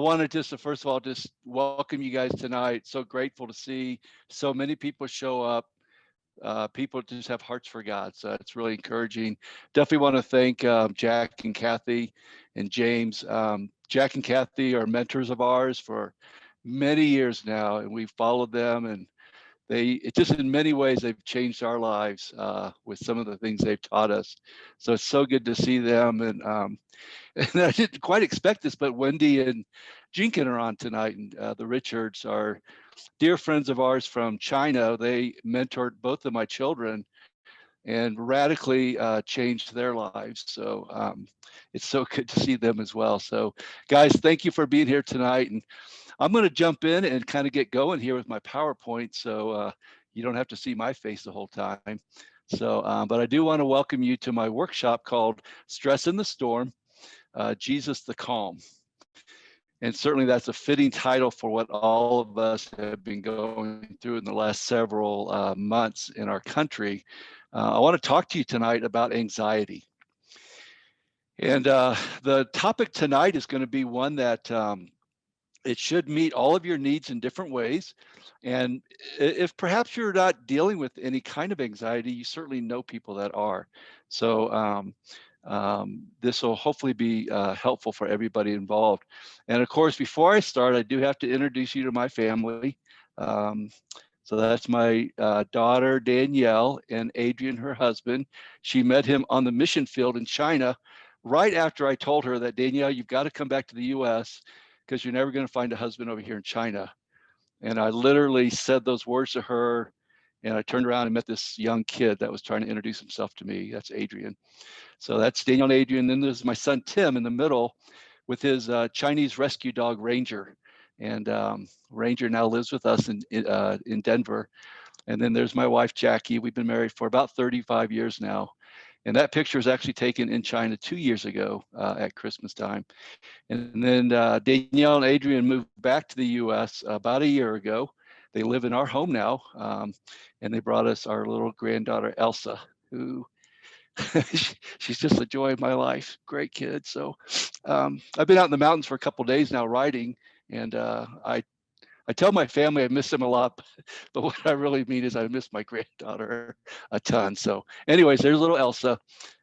want to just, first of all, just welcome you guys tonight. So grateful to see so many people show up. People just have hearts for God. So it's really encouraging. Definitely want to thank Jack and Kathy and James. Jack and Kathy are mentors of ours for many years now, and we've followed them, and it just in many ways they've changed our lives with some of the things they've taught us. So it's so good to see them. And and I didn't quite expect this, but Wendy and Jinkin are on tonight, and the Richards are dear friends of ours from China. They mentored both of my children and radically changed their lives. So it's so good to see them as well. So guys, thank you for being here tonight. And I'm going to jump in and kind of get going here with my PowerPoint. So you don't have to see my face the whole time. So, but I do want to welcome you to my workshop called Stress in the Storm, Jesus the Calm. And certainly that's a fitting title for what all of us have been going through in the last several months in our country. I want to talk to you tonight about anxiety. And the topic tonight is going to be one that it should meet all of your needs in different ways. And if perhaps you're not dealing with any kind of anxiety, you certainly know people that are. So this will hopefully be helpful for everybody involved. And of course, before I start, I do have to introduce you to my family. Um, so that's my daughter, Danielle, and Adrian, her husband. She met him on the mission field in China right after I told her that, Danielle, you've got to come back to the US because you're never going to find a husband over here in China. And I literally said those words to her, and I turned around and met this young kid that was trying to introduce himself to me. That's Adrian. So that's Daniel and Adrian. Then there's my son, Tim, in the middle with his Chinese rescue dog, Ranger. And Ranger now lives with us in Denver. And then there's my wife, Jackie. We've been married for about 35 years now. And that picture was actually taken in China 2 years ago at Christmas time. And then Danielle and Adrian moved back to the US about a year ago. They live in our home now. And they brought us our little granddaughter, Elsa, who she's just the joy of my life. Great kid. So I've been out in the mountains for a couple of days now riding, and I tell my family I miss them a lot, but what I really mean is I miss my granddaughter a ton. So anyways, there's little Elsa.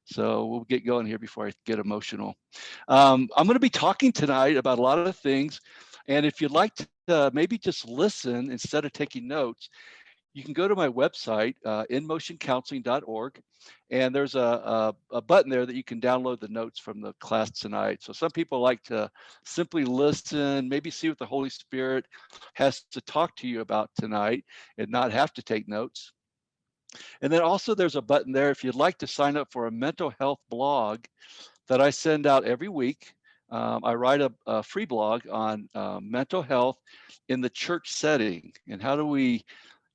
So we'll get going here before I get emotional. I'm going to be talking tonight about a lot of things. And if you'd like to maybe just listen instead of taking notes, you can go to my website, inmotioncounseling.org, and there's a button there that you can download the notes from the class tonight. So some people like to simply listen, maybe see what the Holy Spirit has to talk to you about tonight and not have to take notes. And then also there's a button there if you'd like to sign up for a mental health blog that I send out every week. I write a free blog on mental health in the church setting and how do we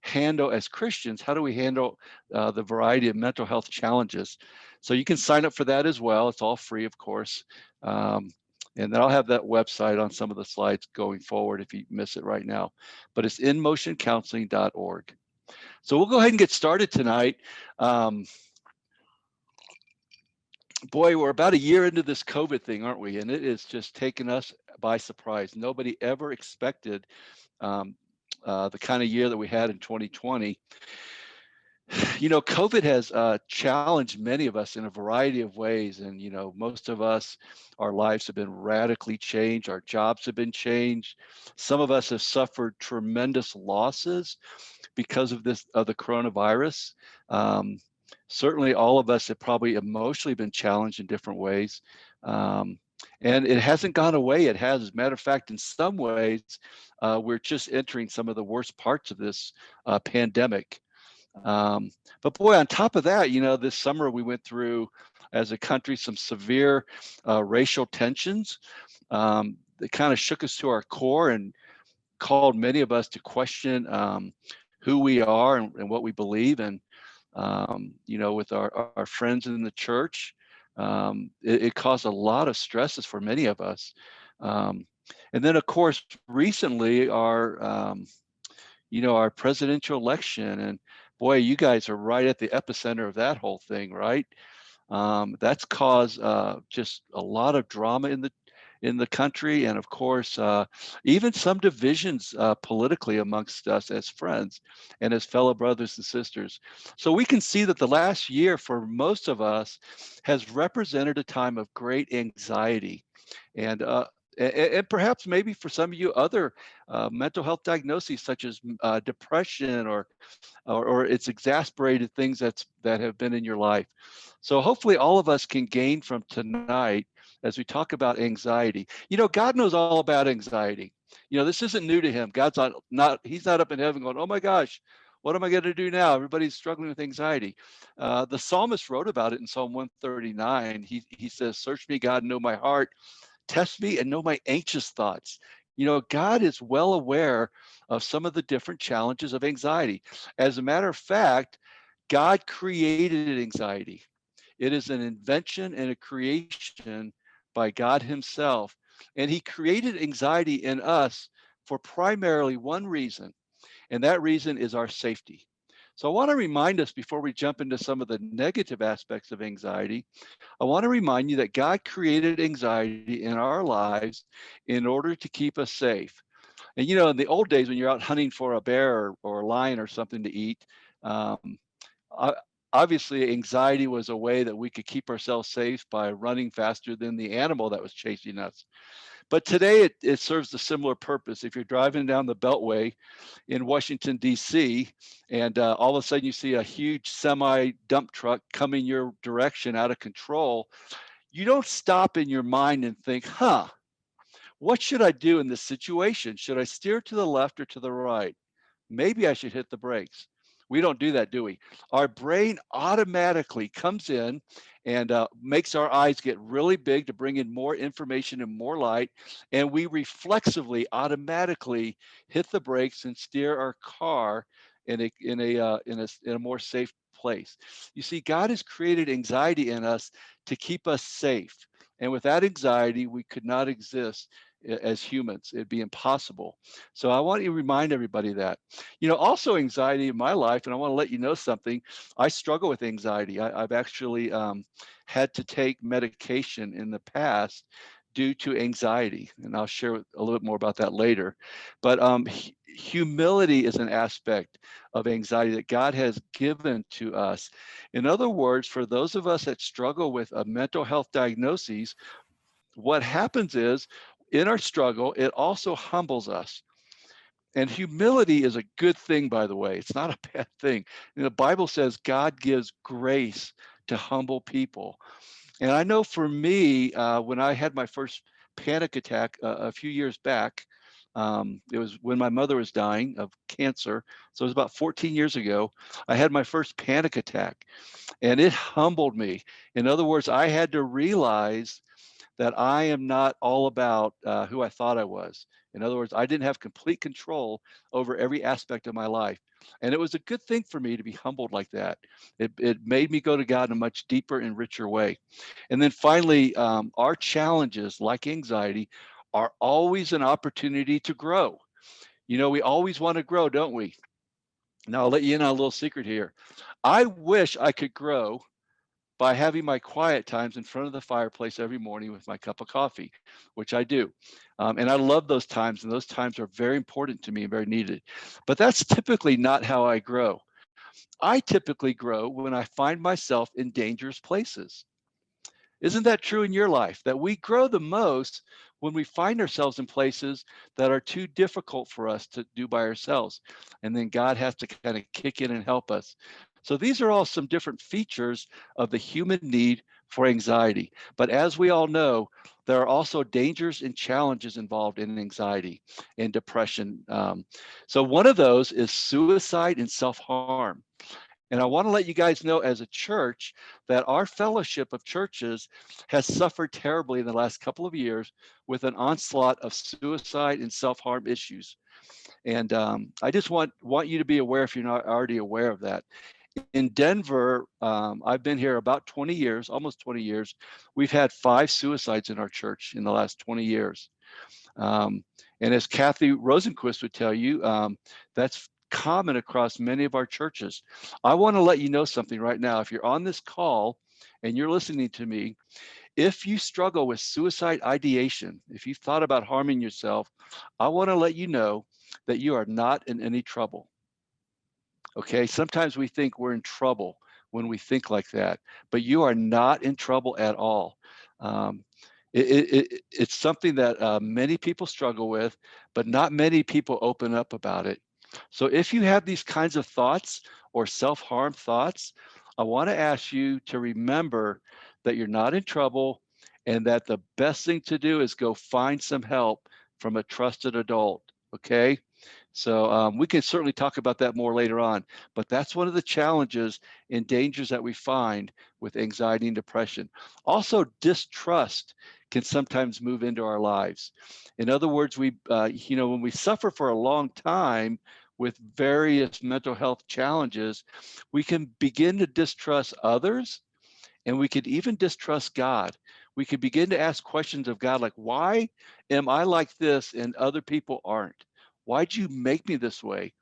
handle, as Christians, how do we handle the variety of mental health challenges? So you can sign up for that as well. It's all free, of course. And then I'll have that website on some of the slides going forward if you miss it right now. But it's inmotioncounseling.org. So we'll go ahead and get started tonight. Boy, we're about a year into this COVID thing, aren't we? And it is just taken us by surprise. Nobody ever expected the kind of year that we had in 2020. You know, COVID has challenged many of us in a variety of ways. And, you know, most of us, our lives have been radically changed. Our jobs have been changed. Some of us have suffered tremendous losses because of the coronavirus. Certainly all of us have probably emotionally been challenged in different ways. And it hasn't gone away. It has. As a matter of fact, in some ways, we're just entering some of the worst parts of this pandemic. But boy, on top of that, you know, this summer we went through as a country some severe racial tensions. That kind of shook us to our core and called many of us to question who we are and what we believe. And, you know, with our friends in the church, it caused a lot of stresses for many of us. And then, of course, recently you know, our presidential election, and boy, you guys are right at the epicenter of that whole thing, right? That's caused just a lot of drama in the country, and of course, even some divisions politically amongst us as friends and as fellow brothers and sisters. So we can see that the last year for most of us has represented a time of great anxiety. And and perhaps maybe for some of you other mental health diagnoses such as depression or it's exasperated things that have been in your life. So hopefully all of us can gain from tonight as we talk about anxiety. You know, God knows all about anxiety. You know, this isn't new to him. God's not he's not up in heaven going, oh my gosh, what am I going to do now? Everybody's struggling with anxiety. The psalmist wrote about it in Psalm 139. He says, search me, God, know my heart, test me and know my anxious thoughts. You know, God is well aware of some of the different challenges of anxiety. As a matter of fact, God created anxiety. It is an invention and a creation by God himself. And he created anxiety in us for primarily one reason, and that reason is our safety. So I want to remind us before we jump into some of the negative aspects of anxiety, I want to remind you that God created anxiety in our lives in order to keep us safe. And you know, in the old days when you're out hunting for a bear or a lion or something to eat, um, obviously anxiety was a way that we could keep ourselves safe by running faster than the animal that was chasing us. But today it serves a similar purpose. If you're driving down the Beltway in Washington, D.C., and all of a sudden you see a huge semi dump truck coming your direction out of control, you don't stop in your mind and think, what should I do in this situation? Should I steer to the left or to the right? Maybe I should hit the brakes. We don't do that, do we? Our brain automatically comes in and makes our eyes get really big to bring in more information and more light. And we reflexively, automatically hit the brakes and steer our car in a more safe place. You see, God has created anxiety in us to keep us safe. And without anxiety, we could not exist as humans. It'd be impossible. So I want to remind everybody that. You know, also anxiety in my life, and I want to let you know something. I struggle with anxiety. I've actually had to take medication in the past due to anxiety, and I'll share a little bit more about that later. But humility is an aspect of anxiety that God has given to us. In other words, for those of us that struggle with a mental health diagnosis, what happens is in our struggle, it also humbles us. And humility is a good thing, by the way. It's not a bad thing. And the Bible says God gives grace to humble people. And I know for me, when I had my first panic attack a few years back, it was when my mother was dying of cancer. So it was about 14 years ago. I had my first panic attack, and it humbled me. In other words, I had to realize that I am not all about who I thought I was. In other words, I didn't have complete control over every aspect of my life. And it was a good thing for me to be humbled like that. It made me go to God in a much deeper and richer way. And then finally, our challenges like anxiety are always an opportunity to grow. You know, we always want to grow, don't we? Now, I'll let you in on a little secret here. I wish I could grow by having my quiet times in front of the fireplace every morning with my cup of coffee, which I do. And I love those times, and those times are very important to me and very needed. But that's typically not how I grow. I typically grow when I find myself in dangerous places. Isn't that true in your life? That we grow the most when we find ourselves in places that are too difficult for us to do by ourselves. And then God has to kind of kick in and help us. So these are all some different features of the human need for anxiety. But as we all know, there are also dangers and challenges involved in anxiety and depression. So one of those is suicide and self-harm. And I want to let you guys know as a church that our fellowship of churches has suffered terribly in the last couple of years with an onslaught of suicide and self-harm issues. And I just want you to be aware, if you're not already aware of that. In Denver, I've been here about 20 years, almost 20 years. We've had 5 suicides in our church in the last 20 years. And as Kathy Rosenquist would tell you, that's common across many of our churches. I want to let you know something right now. If you're on this call and you're listening to me, If you struggle with suicide ideation, if you've thought about harming yourself, I want to let you know that you are not in any trouble. Okay, sometimes we think we're in trouble when we think like that, but you are not in trouble at all. Um, it's something that many people struggle with, but not many people open up about it. So if you have these kinds of thoughts or self-harm thoughts, I want to ask you to remember that you're not in trouble and that the best thing to do is go find some help from a trusted adult. Okay. So we can certainly talk about that more later on, but that's one of the challenges and dangers that we find with anxiety and depression. Also, distrust can sometimes move into our lives. In other words, when we suffer for a long time with various mental health challenges, we can begin to distrust others, and we could even distrust God. We could begin to ask questions of God like, why am I like this and other people aren't? Why'd you make me this way?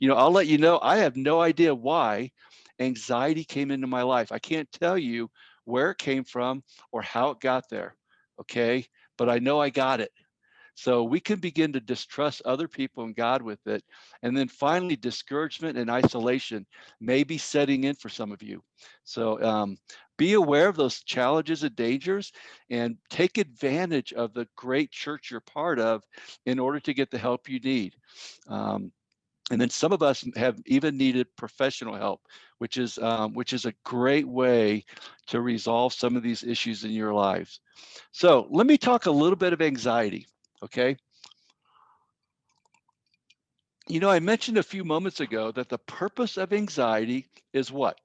I'll let you know, I have no idea why anxiety came into my life. I can't tell you where it came from or how it got there. Okay. But I know I got it. So we can begin to distrust other people and God with it. And then finally, discouragement and isolation may be setting in for some of you. So be aware of those challenges and dangers and take advantage of the great church you're part of in order to get the help you need. Um, and then some of us have even needed professional help, which is a great way to resolve some of these issues in your lives. So let me talk a little bit of anxiety. Okay. I mentioned a few moments ago that the purpose of anxiety is what?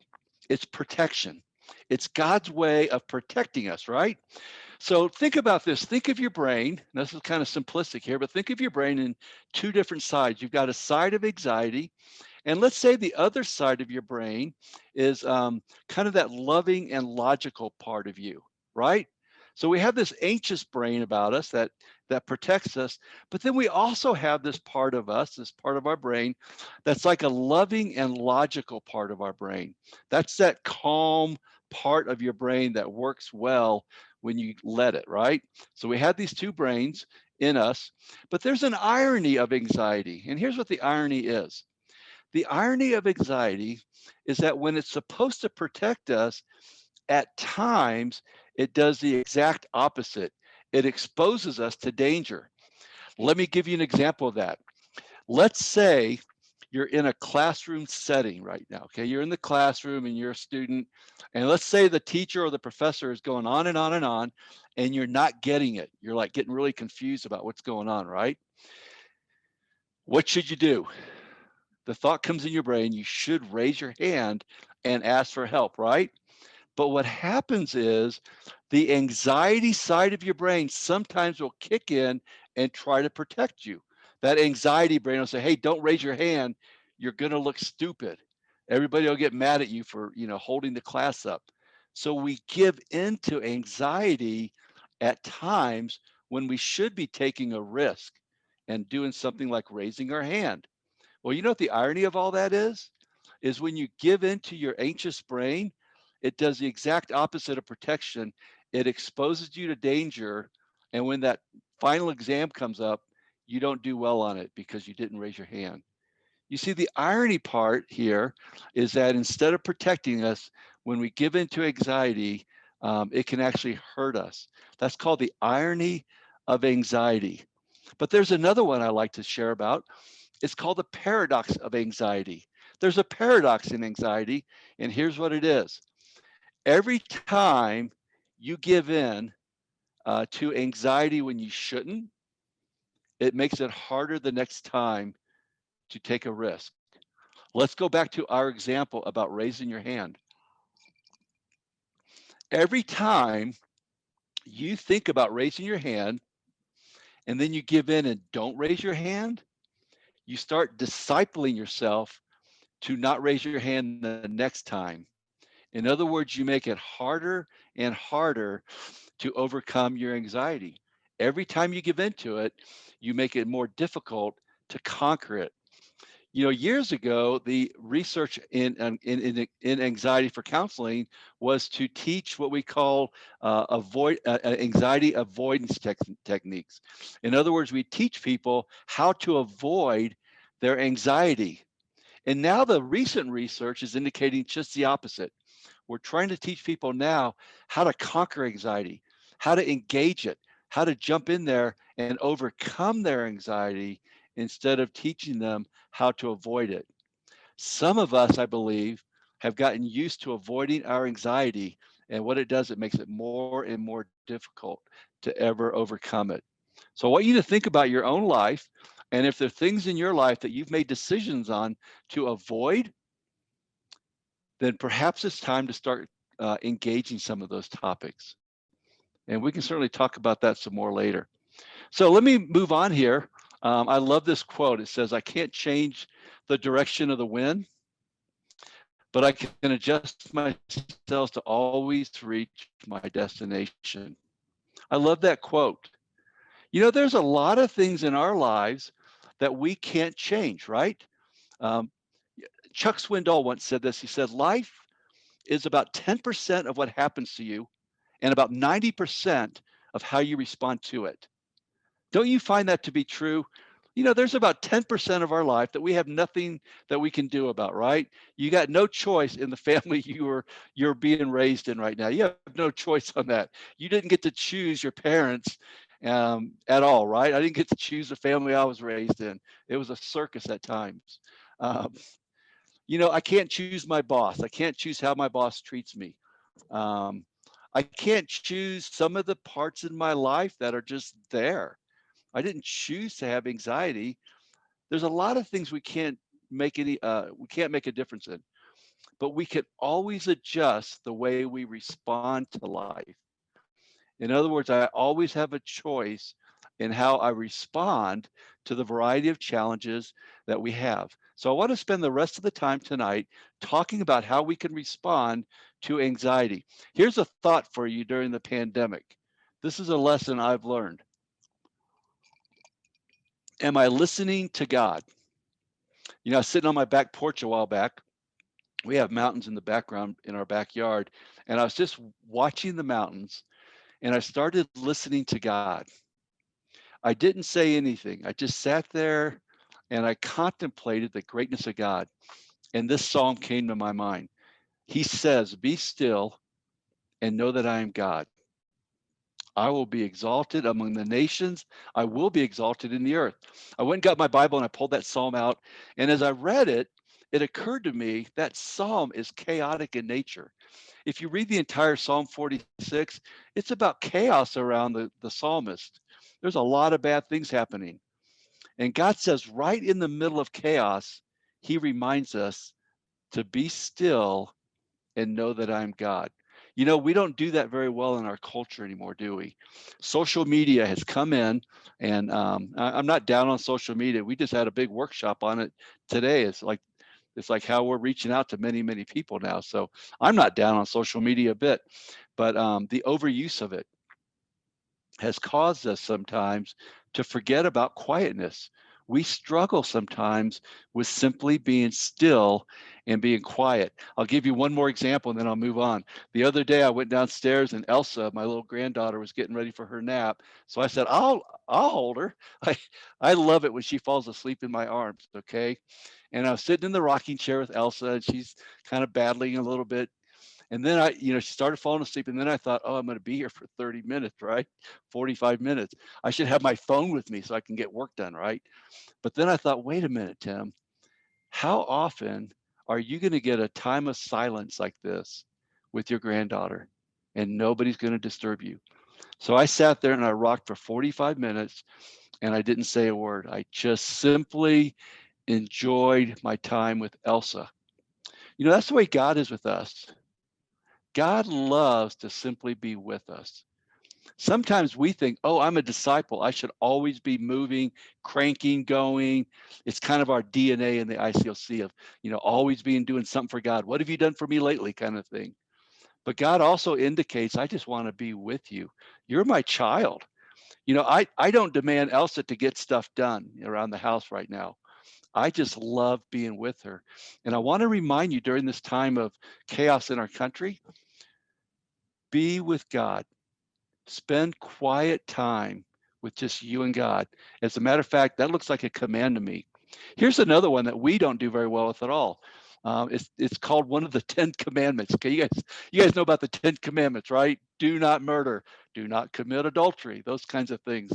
It's protection. It's God's way of protecting us, right? So think about this. Think of your brain. This is kind of simplistic here, but think of your brain in two different sides. You've got a side of anxiety, and let's say the other side of your brain is kind of that loving and logical part of you, right? So we have this anxious brain about us that protects us, but then we also have this part of us, this part of our brain, that's like a loving and logical part of our brain. That's that calm part of your brain that works well when you let it, right? So we have these two brains in us, but there's an irony of anxiety. And here's what the irony is. The irony of anxiety is that when it's supposed to protect us, at times it does the exact opposite. It exposes us to danger. Let me give you an example of that. Let's say you're in a classroom setting right now. Okay, you're in the classroom and you're a student, and let's say the teacher or the professor is going on and on and on, and you're not getting it. You're like getting really confused about what's going on, right? What should you do? The thought comes in your brain, you should raise your hand and ask for help, right? But what happens is the anxiety side of your brain sometimes will kick in and try to protect you. That anxiety brain will say, hey, don't raise your hand. You're going to look stupid. Everybody will get mad at you for, holding the class up. So we give into anxiety at times when we should be taking a risk and doing something like raising our hand. Well, you know what the irony of all that is? Is when you give into your anxious brain, it does the exact opposite of protection. It exposes you to danger. And when that final exam comes up, you don't do well on it because you didn't raise your hand. You see, the irony part here is that instead of protecting us, when we give into anxiety, it can actually hurt us. That's called the irony of anxiety. But there's another one I like to share about. It's called the paradox of anxiety. There's a paradox in anxiety, and here's what it is. Every time you give in to anxiety when you shouldn't, it makes it harder the next time to take a risk. Let's go back to our example about raising your hand. Every time you think about raising your hand and then you give in and don't raise your hand, you start discipling yourself to not raise your hand the next time. In other words, you make it harder and harder to overcome your anxiety. Every time you give into it, you make it more difficult to conquer it. Years ago, the research in anxiety for counseling was to teach what we call anxiety avoidance techniques. In other words, we teach people how to avoid their anxiety. And now the recent research is indicating just the opposite. We're trying to teach people now how to conquer anxiety, how to engage it, how to jump in there and overcome their anxiety instead of teaching them how to avoid it. Some of us, I believe, have gotten used to avoiding our anxiety. And what it does, it makes it more and more difficult to ever overcome it. So I want you to think about your own life. And if there are things in your life that you've made decisions on to avoid, then perhaps it's time to start engaging some of those topics. And we can certainly talk about that some more later. So let me move on here. I love this quote. It says, I can't change the direction of the wind, but I can adjust myself to always reach my destination. I love that quote. There's a lot of things in our lives that we can't change, right? Um, Chuck Swindoll once said this. He said, life is about 10% of what happens to you and about 90% of how you respond to it. Don't you find that to be true? There's about 10% of our life that we have nothing that we can do about, right? You got no choice in the family you're being raised in right now. You have no choice on that. You didn't get to choose your parents at all, right? I didn't get to choose the family I was raised in. It was a circus at times. Um, I can't choose my boss. I can't choose how my boss treats me. Um, I can't choose some of the parts in my life that are just there. I didn't choose to have anxiety. There's a lot of things we can't make a difference in, but we can always adjust the way we respond to life. In other words, I always have a choice in how I respond to the variety of challenges that we have. So I want to spend the rest of the time tonight talking about how we can respond to anxiety. Here's a thought for you during the pandemic. This is a lesson I've learned. Am I listening to God? I was sitting on my back porch a while back. We have mountains in the background in our backyard. And I was just watching the mountains and I started listening to God. I didn't say anything. I just sat there and I contemplated the greatness of God. And this psalm came to my mind. He says, be still and know that I am God. I will be exalted among the nations. I will be exalted in the earth. I went and got my Bible and I pulled that psalm out. And as I read it, it occurred to me that psalm is chaotic in nature. If you read the entire Psalm 46, it's about chaos around the psalmist. There's a lot of bad things happening. And God says, right in the middle of chaos, he reminds us to be still and know that I'm God. We don't do that very well in our culture anymore, do we? Social media has come in, and I'm not down on social media. We just had a big workshop on it today. It's like how we're reaching out to many, many people now. So I'm not down on social media a bit, but the overuse of it has caused us sometimes to forget about quietness. We struggle sometimes with simply being still and being quiet. I'll give you one more example and then I'll move on. The other day I went downstairs and Elsa, my little granddaughter, was getting ready for her nap. So I said, I'll hold her. I love it when she falls asleep in my arms, okay? And I was sitting in the rocking chair with Elsa and she's kind of battling a little bit. And then she started falling asleep. And then I thought, oh, I'm going to be here for 30 minutes, right? 45 minutes. I should have my phone with me so I can get work done, right? But then I thought, wait a minute, Tim, how often are you going to get a time of silence like this with your granddaughter and nobody's going to disturb you? So I sat there and I rocked for 45 minutes and I didn't say a word. I just simply enjoyed my time with Elsa. That's the way God is with us. God loves to simply be with us. Sometimes we think, oh, I'm a disciple. I should always be moving, cranking, going. It's kind of our DNA in the ICOC of, always being doing something for God. What have you done for me lately kind of thing. But God also indicates, I just want to be with you. You're my child. I don't demand Elsa to get stuff done around the house right now. I just love being with her. And I want to remind you during this time of chaos in our country, be with God. Spend quiet time with just you and God. As a matter of fact, that looks like a command to me. Here's another one that we don't do very well with at all. It's called one of the 10 commandments. Okay, you guys know about the 10 commandments, right? Do not murder, do not commit adultery, those kinds of things.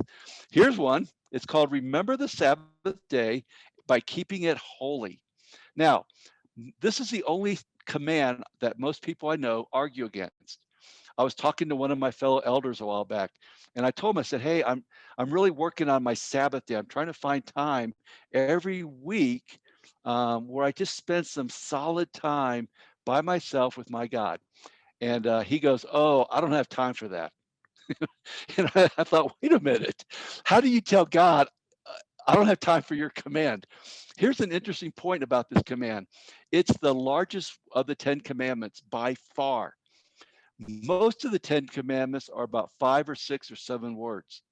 Here's one. It's called remember the Sabbath day by keeping it holy. Now, this is the only command that most people I know argue against. I was talking to one of my fellow elders a while back, and I told him, I said, "Hey, I'm really working on my Sabbath day. I'm trying to find time every week where I just spend some solid time by myself with my God." And he goes, "Oh, I don't have time for that." And I thought, wait a minute, how do you tell God, I don't have time for your command? Here's an interesting point about this command. It's the largest of the 10 commandments by far. Most of the 10 commandments are about 5 or 6 or 7 words.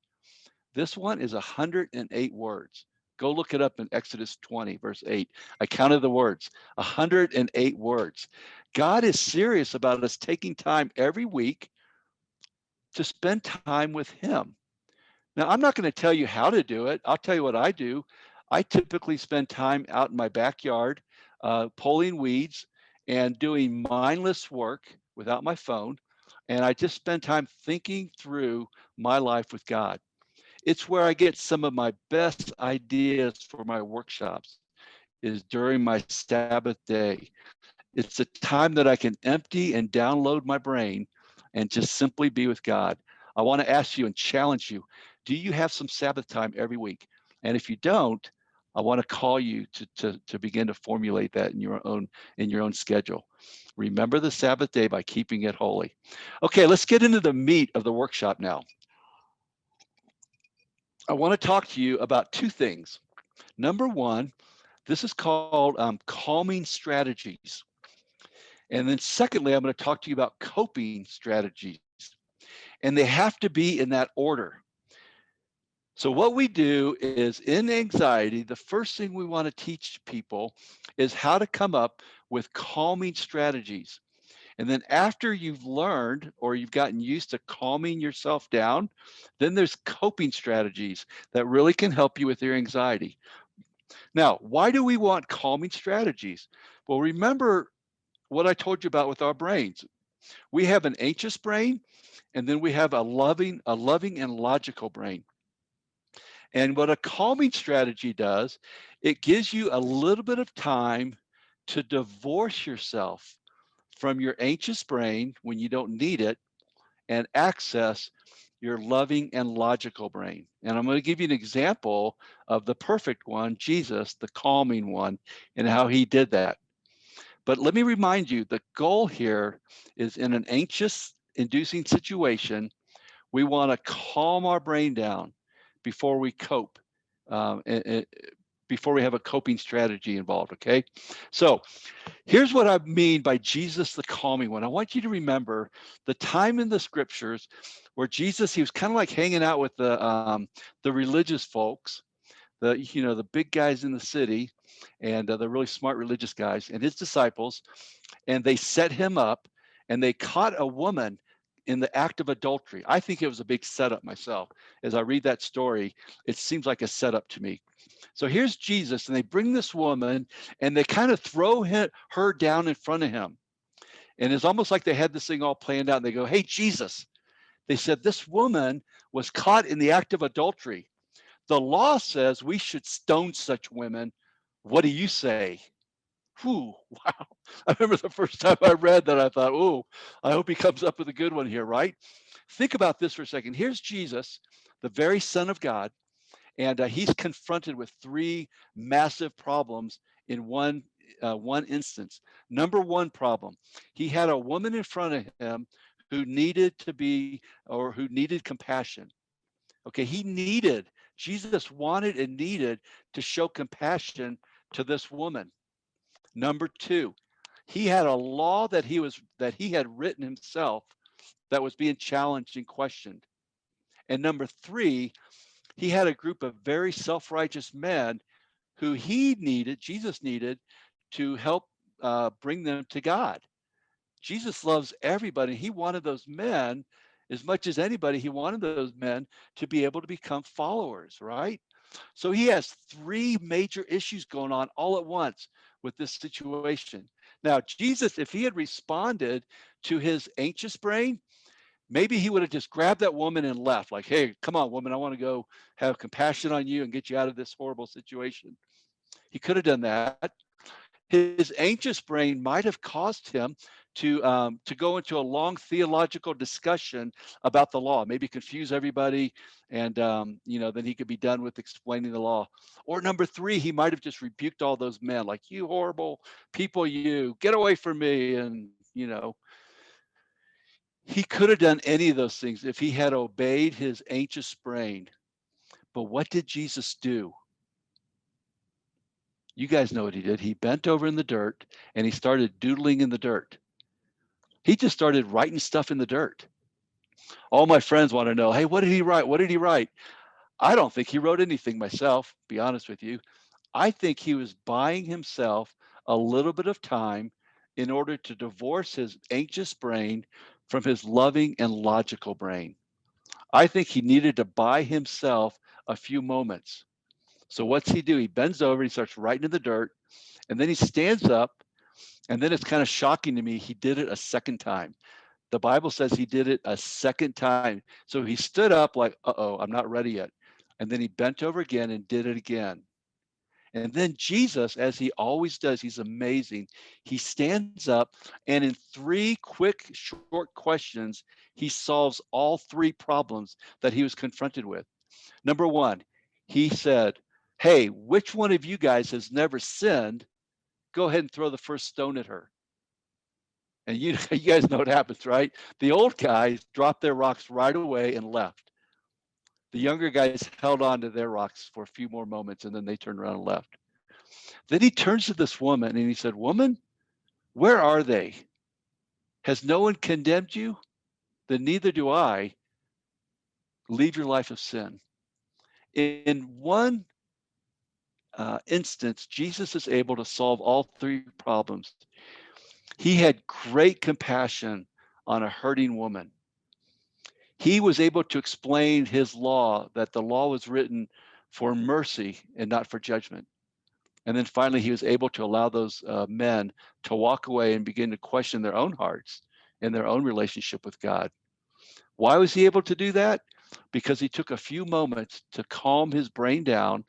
This one is 108 words. Go look it up in Exodus 20, verse 8. I counted the words, 108 words. God is serious about us taking time every week to spend time with Him. Now, I'm not going to tell you how to do it. I'll tell you what I do. I typically spend time out in my backyard, pulling weeds and doing mindless work without my phone. And I just spend time thinking through my life with God. It's where I get some of my best ideas for my workshops is during my Sabbath day. It's a time that I can empty and download my brain and just simply be with God. I want to ask you and challenge you, do you have some Sabbath time every week? And if you don't, I want to call you to begin to formulate that in your own schedule. Remember the Sabbath day by keeping it holy. Okay, let's get into the meat of the workshop now. I want to talk to you about two things. Number one, this is called calming strategies. And then secondly, I'm going to talk to you about coping strategies. And they have to be in that order. So what we do is in anxiety, the first thing we want to teach people is how to come up with calming strategies. And then after you've learned or you've gotten used to calming yourself down, then there's coping strategies that really can help you with your anxiety. Now, why do we want calming strategies? Well, remember what I told you about with our brains. We have an anxious brain, and then we have a loving and logical brain. And what a calming strategy does, it gives you a little bit of time to divorce yourself from your anxious brain when you don't need it and access your loving and logical brain. And I'm going to give you an example of the perfect one, Jesus, the calming one, and how he did that. But let me remind you, the goal here is in an anxious inducing situation, we want to calm our brain down before we cope, um, and, and before we have a coping strategy involved, okay? So here's what I mean by Jesus, the calming one. I want you to remember the time in the scriptures where Jesus, he was kind of like hanging out with the religious folks, the big guys in the city, and the really smart religious guys and his disciples, and they set him up, and they caught a woman in the act of adultery. I think it was a big setup myself. As I read that story, it seems like a setup to me. So here's Jesus, and they bring this woman, and they kind of throw her down in front of him. And it's almost like they had this thing all planned out. And they go, "Hey, Jesus," they said, "this woman was caught in the act of adultery. The law says we should stone such women. What do you say?" Whew, wow. I remember the first time I read that, I thought, "Oh, I hope he comes up with a good one here," right? Think about this for a second. Here's Jesus, the very Son of God, and he's confronted with three massive problems in one instance. Number one problem, he had a woman in front of him who needed to be, or who needed compassion. Okay, Jesus wanted and needed to show compassion to this woman. Number two, he had a law that he had written himself that was being challenged and questioned. And number three, he had a group of very self-righteous men who Jesus needed to help bring them to God. Jesus loves everybody. He wanted those men, as much as anybody, he wanted those men to be able to become followers, right? So he has three major issues going on all at once with this situation. Now, Jesus, if he had responded to his anxious brain, maybe he would have just grabbed that woman and left, like, hey, come on, woman, I want to go have compassion on you and get you out of this horrible situation. He could have done that. His anxious brain might have caused him to go into a long theological discussion about the law, maybe confuse everybody, and then he could be done with explaining the law. Or number three, he might have just rebuked all those men, like, you horrible people, you get away from me, and he could have done any of those things if he had obeyed his anxious brain. But what did Jesus do? You guys know what he did. He bent over in the dirt and he started doodling in the dirt. He just started writing stuff in the dirt. All my friends want to know, hey, what did he write? What did he write? I don't think he wrote anything myself, be honest with you. I think he was buying himself a little bit of time in order to divorce his anxious brain from his loving and logical brain. I think he needed to buy himself a few moments. So what's he do? He bends over, he starts writing in the dirt, and then he stands up, and then it's kind of shocking to me. He did it a second time. The Bible says he did it a second time. So he stood up like, uh-oh, I'm not ready yet. And then he bent over again and did it again. And then Jesus, as he always does, he's amazing. He stands up and in three quick, short questions, he solves all three problems that he was confronted with. Number one, he said, hey, which one of you guys has never sinned? Go ahead and throw the first stone at her. And you guys know what happens, right? The old guys dropped their rocks right away and left. The younger guys held on to their rocks for a few more moments and then they turned around and left. Then he turns to this woman and he said, woman, where are they? Has no one condemned you? Then neither do I. Leave your life of sin. In one instance, Jesus is able to solve all three problems. He had great compassion on a hurting woman. He was able to explain his law, that the law was written for mercy and not for judgment. And then finally, he was able to allow those men to walk away and begin to question their own hearts and their own relationship with God. Why was he able to do that? Because he took a few moments to calm his brain down,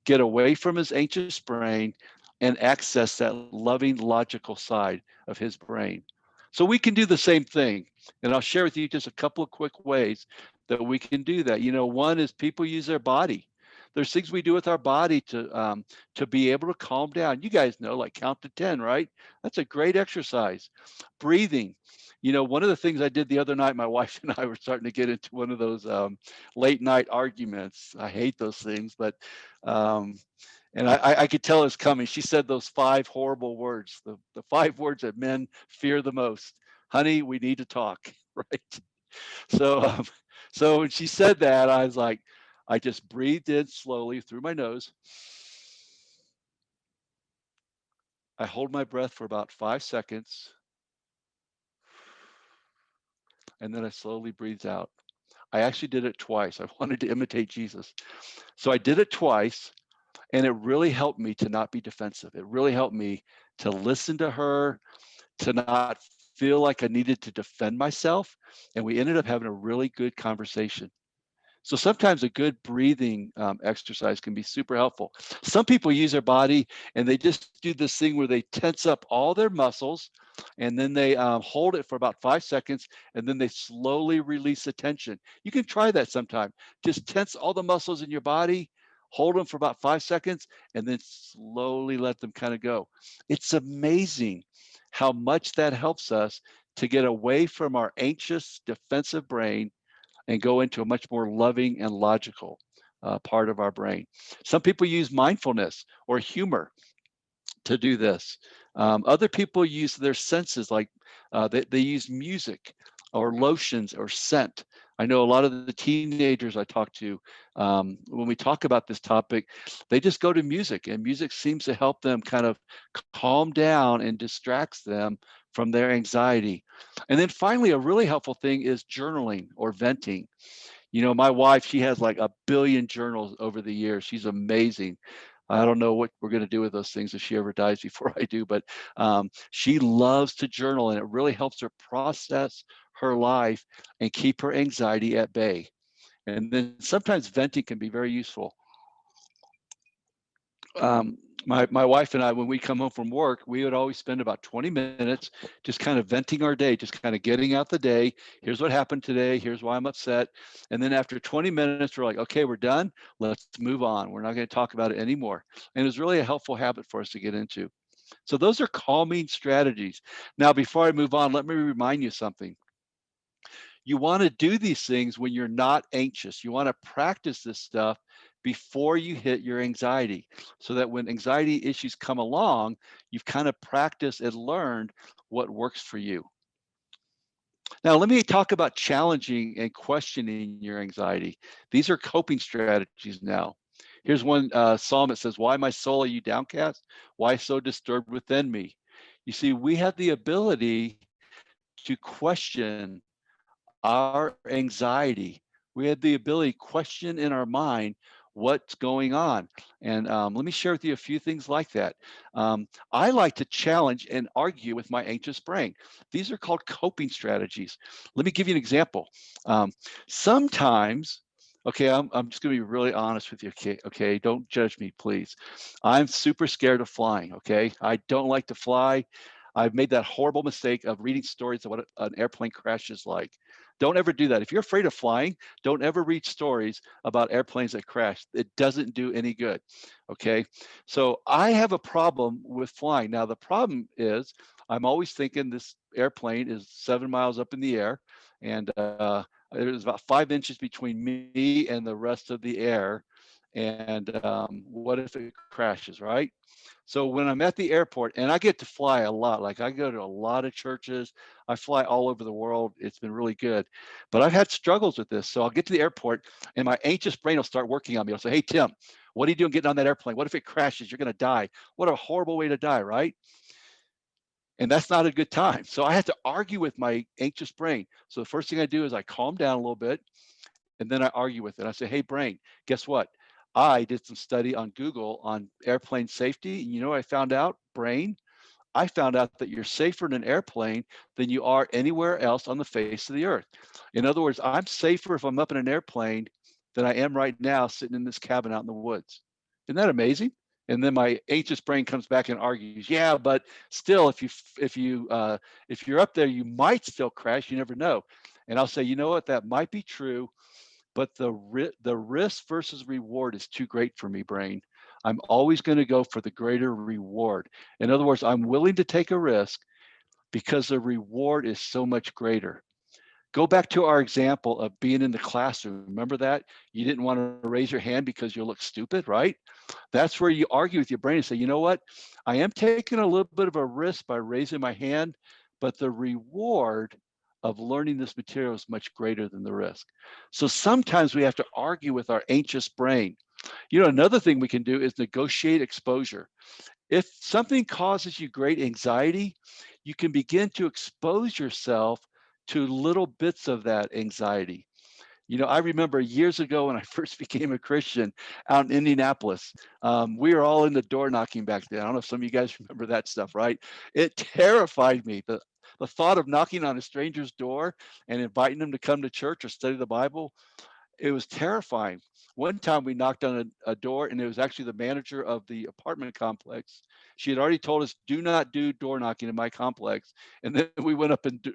get away from his anxious brain, and access that loving, logical side of his brain. So we can do the same thing. And I'll share with you just a couple of quick ways that we can do that. One is people use their body. There's things we do with our body to be able to calm down. You guys know, like count to 10, right? That's a great exercise. Breathing. One of the things I did the other night, my wife and I were starting to get into one of those late night arguments. I hate those things, but and I could tell it's coming. She said those 5 horrible words, the 5 words that men fear the most. Honey, we need to talk, right? So when she said that, I was like, I just breathed in slowly through my nose. I hold my breath for about 5 seconds, and then I slowly breathed out. I actually did it twice. I wanted to imitate Jesus. So I did it twice, and it really helped me to not be defensive. It really helped me to listen to her, to not feel like I needed to defend myself. And we ended up having a really good conversation. So sometimes a good breathing exercise can be super helpful. Some people use their body and they just do this thing where they tense up all their muscles and then they hold it for about 5 seconds and then they slowly release the tension. You can try that sometime. Just tense all the muscles in your body, hold them for about 5 seconds, and then slowly let them kind of go. It's amazing how much that helps us to get away from our anxious, defensive brain and go into a much more loving and logical part of our brain. Some people use mindfulness or humor to do this. Other people use their senses, like they use music. or lotions or scent. I know a lot of the teenagers I talk to, when we talk about this topic, they just go to music, and music seems to help them kind of calm down and distracts them from their anxiety. And then finally, a really helpful thing is journaling or venting. You know, my wife, she has like a billion journals over the years. She's amazing. I don't know what we're going to do with those things if she ever dies before I do, but she loves to journal, and it really helps her process her life and keep her anxiety at bay. And then sometimes venting can be very useful. My wife and I, when we come home from work, we would always spend about 20 minutes just kind of venting our day, just kind of getting out the day. Here's what happened today. Here's why I'm upset. And then after 20 minutes, we're like, okay, we're done. Let's move on. We're not going to talk about it anymore. And it's really a helpful habit for us to get into. So those are calming strategies. Now, before I move on, let me remind you something. You want to do these things when you're not anxious. You want to practice this stuff before you hit your anxiety, so that when anxiety issues come along, you've kind of practiced and learned what works for you. Now, let me talk about challenging and questioning your anxiety. These are coping strategies now. Here's one psalm that says, "Why, my soul, are you downcast? Why so disturbed within me?" You see, we have the ability to question our anxiety. We had the ability to question in our mind what's going on. And let me share with you a few things like that. I like to challenge and argue with my anxious brain. These are called coping strategies. Let me give you an example. Um, Sometimes, okay, I'm just going to be really honest with you. Okay, okay, don't judge me, please. I'm super scared of flying. Okay, I don't like to fly. I've made that horrible mistake of reading stories of what an airplane crash is like. Don't ever do that. If you're afraid of flying, don't ever read stories about airplanes that crash. It doesn't do any good. Okay. So I have a problem with flying. Now, the problem is I'm always thinking this airplane is 7 miles up in the air, and there's about 5 inches between me and the rest of the air. And what if it crashes, right? So when I'm at the airport, and I get to fly a lot, like I go to a lot of churches, I fly all over the world. It's been really good, but I've had struggles with this. So I'll get to the airport, and my anxious brain will start working on me. I'll say, "Hey, Tim, what are you doing getting on that airplane? What if it crashes? You're going to die. What a horrible way to die, right?" And that's not a good time. So I have to argue with my anxious brain. So the first thing I do is I calm down a little bit, and then I argue with it. I say, "Hey, brain, guess what? I did some study on Google on airplane safety. And you know what I found out, brain? I found out that you're safer in an airplane than you are anywhere else on the face of the earth. In other words, I'm safer if I'm up in an airplane than I am right now sitting in this cabin out in the woods." Isn't that amazing? And then my anxious brain comes back and argues, "Yeah, but still, if you're up there, you might still crash. You never know." And I'll say, "You know what? That might be true, but the risk versus reward is too great for me, brain. I'm always going to go for the greater reward. In other words, I'm willing to take a risk because the reward is so much greater." Go back to our example of being in the classroom. Remember that? You didn't want to raise your hand because you look stupid, right? That's where you argue with your brain and say, "You know what? I am taking a little bit of a risk by raising my hand, but the reward of learning this material is much greater than the risk." So sometimes we have to argue with our anxious brain. You know, another thing we can do is negotiate exposure. If something causes you great anxiety, you can begin to expose yourself to little bits of that anxiety. You know, I remember years ago when I first became a Christian out in Indianapolis, we were all in the door knocking back then. I don't know if some of you guys remember that stuff, right? It terrified me. The thought of knocking on a stranger's door and inviting them to come to church or study the Bible, it was terrifying. One time we knocked on a door, and it was actually the manager of the apartment complex. She had already told us, "Do not do door knocking in my complex." And then we went up and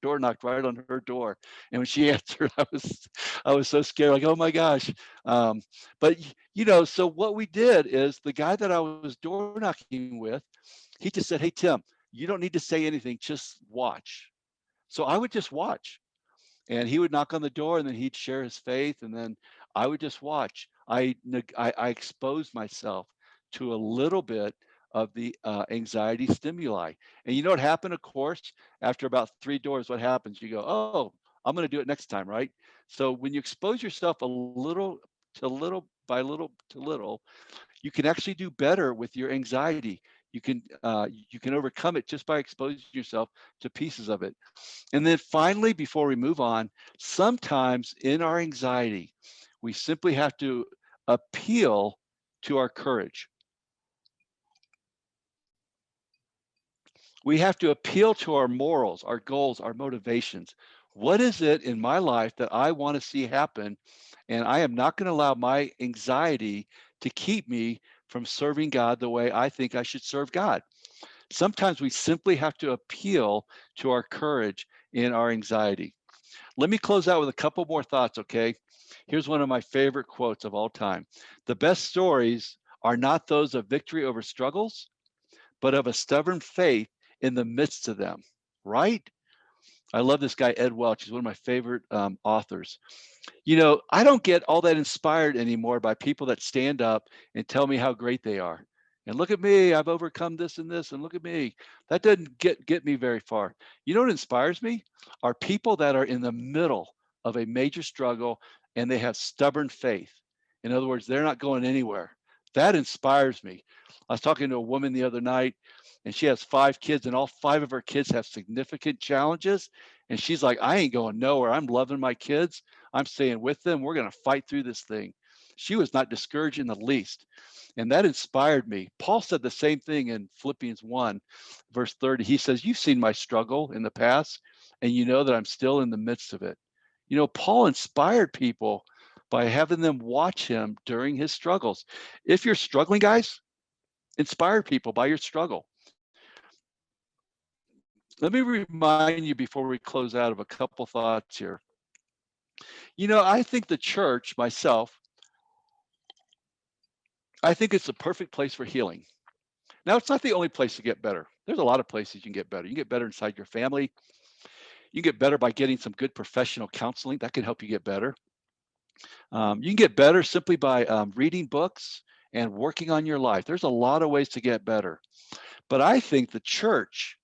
door knocked right on her door. And when she answered, I was so scared, like, "Oh my gosh." Um, but you know, so what we did is the guy that I was door knocking with, he just said, "Hey, Tim, you don't need to say anything, just watch." So I would just watch, and he would knock on the door, and then he'd share his faith, and then I would just watch. I exposed myself to a little bit of the anxiety stimuli. And you know what happened, of course? After about 3 doors, what happens? You go, oh, I'm going to do it next time, right? So when you expose yourself a little to little by little to little, you can actually do better with your anxiety. You can overcome it just by exposing yourself to pieces of it. And then finally, before we move on, sometimes in our anxiety, we simply have to appeal to our courage. We have to appeal to our morals, our goals, our motivations. What is it in my life that I want to see happen? And I am not going to allow my anxiety to keep me from serving God the way I think I should serve God. Sometimes we simply have to appeal to our courage in our anxiety. Let me close out with a couple more thoughts, okay? Here's one of my favorite quotes of all time. The best stories are not those of victory over struggles, but of a stubborn faith in the midst of them, right? I love this guy, Ed Welch. He's one of my favorite authors. You know, I don't get all that inspired anymore by people that stand up and tell me how great they are. And look at me, I've overcome this and this, and look at me. That doesn't get me very far. You know what inspires me? Are people that are in the middle of a major struggle and they have stubborn faith. In other words, they're not going anywhere. That inspires me. I was talking to a woman the other night, and she has 5 kids, and all 5 of her kids have significant challenges. And she's like, I ain't going nowhere. I'm loving my kids. I'm staying with them. We're going to fight through this thing. She was not discouraged in the least. And that inspired me. Paul said the same thing in Philippians 1, verse 30. He says, you've seen my struggle in the past, and you know that I'm still in the midst of it. You know, Paul inspired people by having them watch him during his struggles. If you're struggling, guys, inspire people by your struggle. Let me remind you before we close out of a couple thoughts here. You know, I think the church, myself, I think it's the perfect place for healing. Now, it's not the only place to get better. There's a lot of places you can get better. You can get better inside your family. You can get better by getting some good professional counseling. That can help you get better. You can get better simply by reading books and working on your life. There's a lot of ways to get better. But I think the church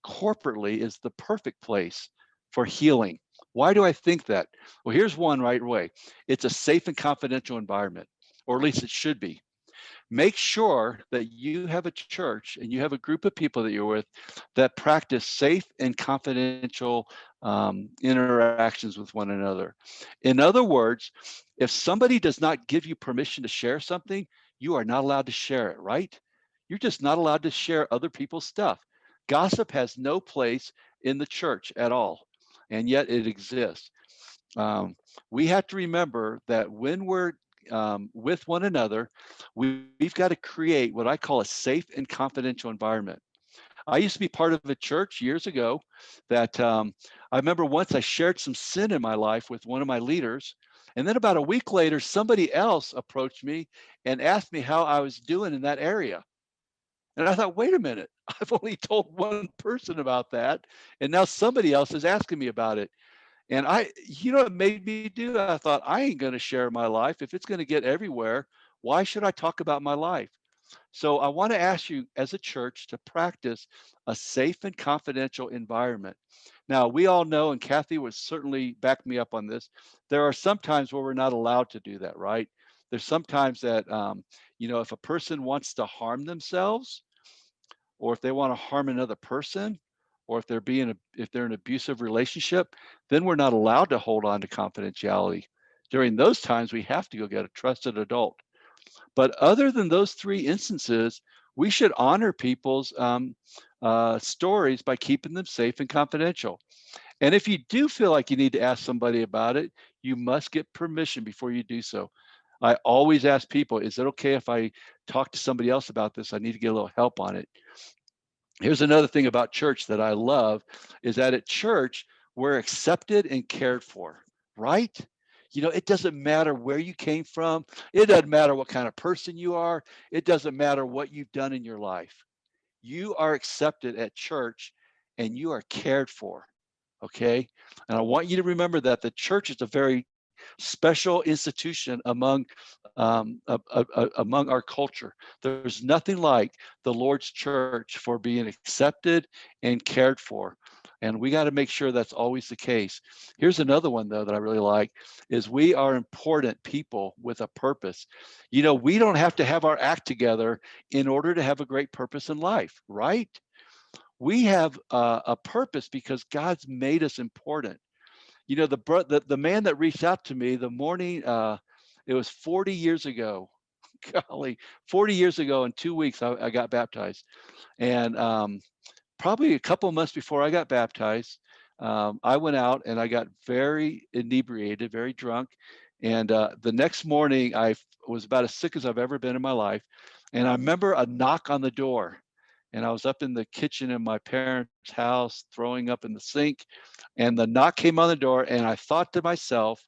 corporately is the perfect place for healing. Why do I think that? Well, here's one right away. It's a safe and confidential environment, or at least it should be. Make sure that you have a church and you have a group of people that you're with that practice safe and confidential interactions with one another. In other words, if somebody does not give you permission to share something, you are not allowed to share it, right? You're just not allowed to share other people's stuff. Gossip has no place in the church at all, and yet it exists. We have to remember that when we're with one another, we've got to create what I call a safe and confidential environment. I used to be part of a church years ago that I remember once I shared some sin in my life with one of my leaders. And then about a week later, somebody else approached me and asked me how I was doing in that area. And I thought, wait a minute, I've only told one person about that. And now somebody else is asking me about it. And you know, what it made me do? I thought, I ain't going to share my life. If it's going to get everywhere, why should I talk about my life? So I want to ask you as a church to practice a safe and confidential environment. Now, we all know, and Kathy would certainly back me up on this, there are some times where we're not allowed to do that, right? There's sometimes that, you know, if a person wants to harm themselves, or if they want to harm another person, or if they're in an abusive relationship, then we're not allowed to hold on to confidentiality. During those times, we have to go get a trusted adult. But other than those 3 instances, we should honor people's stories by keeping them safe and confidential. And if you do feel like you need to ask somebody about it, you must get permission before you do so. I always ask people, is it okay if I talk to somebody else about this? I need to get a little help on it. Here's another thing about church that I love is that at church, we're accepted and cared for, right? You know, it doesn't matter where you came from. It doesn't matter what kind of person you are. It doesn't matter what you've done in your life. You are accepted at church and you are cared for. Okay. And I want you to remember that the church is a very special institution among our culture. There's nothing like the Lord's church for being accepted and cared for. And we got to make sure that's always the case. Here's another one, though, that I really like is we are important people with a purpose. You know, we don't have to have our act together in order to have a great purpose in life, right? We have a purpose because God's made us important. You know, the man that reached out to me the morning, it was 40 years ago. Golly, 40 years ago in 2 weeks, I got baptized. And probably a couple months before I got baptized, I went out and I got very inebriated, very drunk. And the next morning, I was about as sick as I've ever been in my life. And I remember a knock on the door. And I was up in the kitchen in my parents' house, throwing up in the sink. And the knock came on the door. And I thought to myself,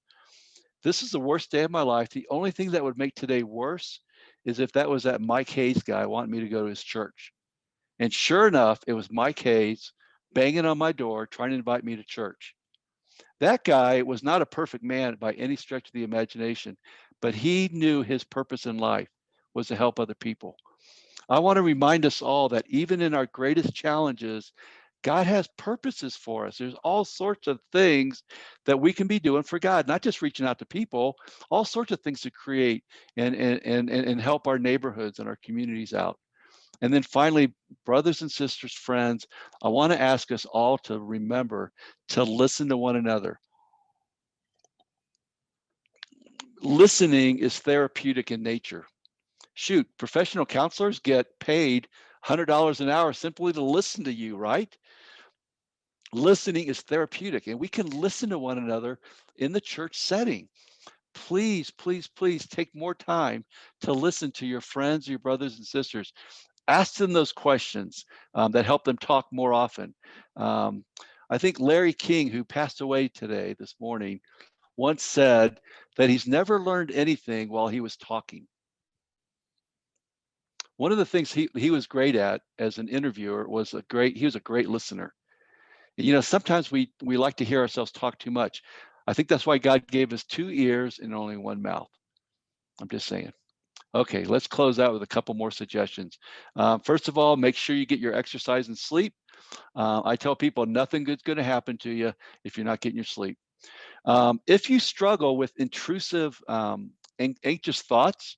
this is the worst day of my life. The only thing that would make today worse is if that was that Mike Hayes guy wanting me to go to his church. And sure enough, it was Mike Hayes banging on my door, trying to invite me to church. That guy was not a perfect man by any stretch of the imagination, but he knew his purpose in life was to help other people. I want to remind us all that even in our greatest challenges, God has purposes for us. There's all sorts of things that we can be doing for God, not just reaching out to people, all sorts of things to create and help our neighborhoods and our communities out. And then finally, brothers and sisters, friends, I want to ask us all to remember to listen to one another. Listening is therapeutic in nature. Shoot, professional counselors get paid $100 an hour simply to listen to you, right? Listening is therapeutic, and we can listen to one another in the church setting. Please, please, please take more time to listen to your friends, your brothers and sisters. Ask them those questions that help them talk more often. Um, I think Larry King, who passed away today, this morning, once said that he's never learned anything while he was talking. One of the things he was great at as an interviewer he was a great listener. You know, sometimes we like to hear ourselves talk too much. I think that's why God gave us 2 ears and only 1 mouth. I'm just saying. Okay, let's close out with a couple more suggestions. First of all, make sure you get your exercise and sleep. I tell people nothing good's going to happen to you if you're not getting your sleep. If you struggle with intrusive, anxious thoughts,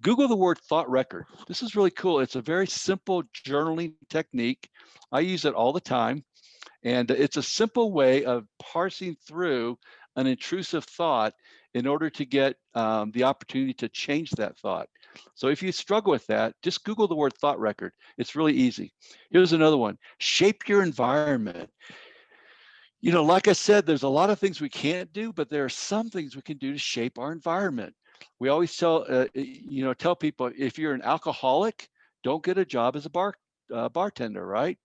Google the word thought record. This is really cool. It's a very simple journaling technique. I use it all the time. And it's a simple way of parsing through an intrusive thought in order to get the opportunity to change that thought. So if you struggle with that, just Google the word thought record. It's really easy. Here's another one. Shape your environment. You know, like I said, there's a lot of things we can't do, but there are some things we can do to shape our environment. We always tell people, if you're an alcoholic, don't get a job as a bartender, right?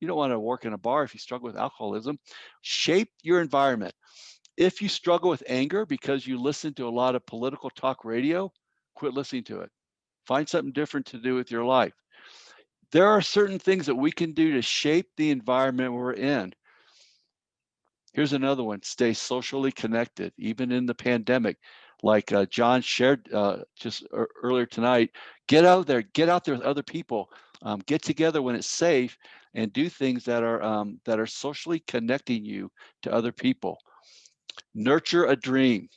You don't want to work in a bar if you struggle with alcoholism. Shape your environment. If you struggle with anger because you listen to a lot of political talk radio, quit listening to it. Find something different to do with your life. There are certain things that we can do to shape the environment we're in. Here's another one. Stay socially connected, even in the pandemic. Like John shared just earlier tonight, get out there with other people, get together when it's safe, and do things that are socially connecting you to other people. Nurture a dream.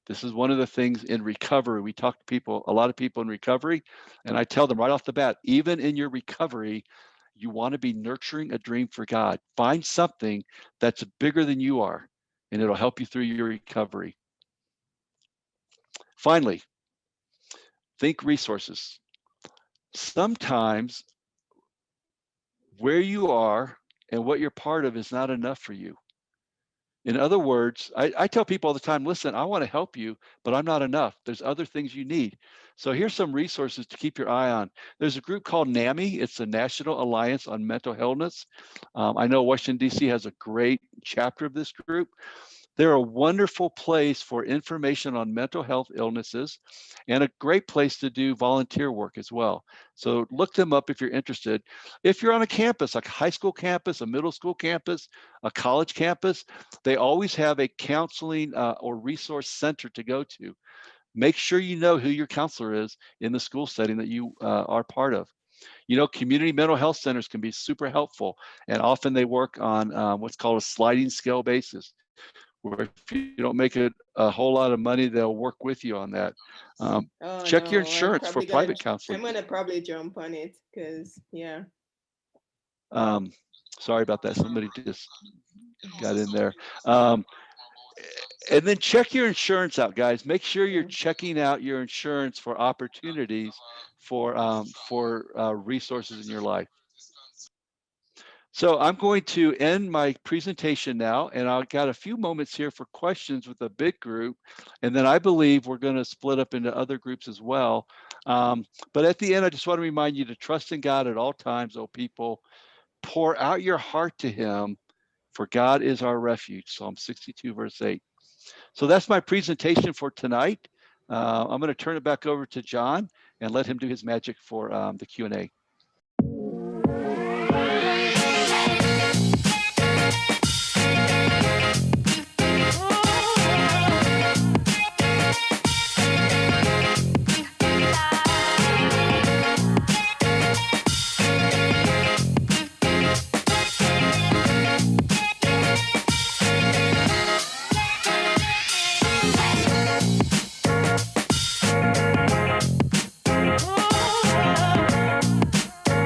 This is one of the things in recovery. We talk to a lot of people in recovery, and I tell them right off the bat, even in your recovery, you want to be nurturing a dream for God. Find something that's bigger than you are, and it'll help you through your recovery. Finally, think resources. Sometimes where you are and what you're part of is not enough for you. In other words, I tell people all the time, listen, I want to help you, but I'm not enough. There's other things you need. So here's some resources to keep your eye on. There's a group called NAMI. It's the National Alliance on Mental Illness. I know Washington, D.C. has a great chapter of this group. They're a wonderful place for information on mental health illnesses and a great place to do volunteer work as well. So look them up if you're interested. If you're on a campus, like a high school campus, a middle school campus, a college campus, they always have a counseling or resource center to go to. Make sure you know who your counselor is in the school setting that you are part of. You know, community mental health centers can be super helpful, and often they work on what's called a sliding scale basis, where if you don't make a whole lot of money, they'll work with you on that. Oh Check your no, insurance for private counseling. I'm gonna probably jump on it because yeah. Um, Sorry about that. Somebody just got in there. Um, and then check your insurance out, guys. Make sure you're Yeah. checking out your insurance for opportunities for resources in your life. So I'm going to end my presentation now, and I've got a few moments here for questions with a big group, and then I believe we're going to split up into other groups as well. But at the end, I just want to remind you to trust in God at all times, oh people. Pour out your heart to Him, for God is our refuge. Psalm 62, verse 8. So that's my presentation for tonight. I'm going to turn it back over to John and let him do his magic for the Q&A.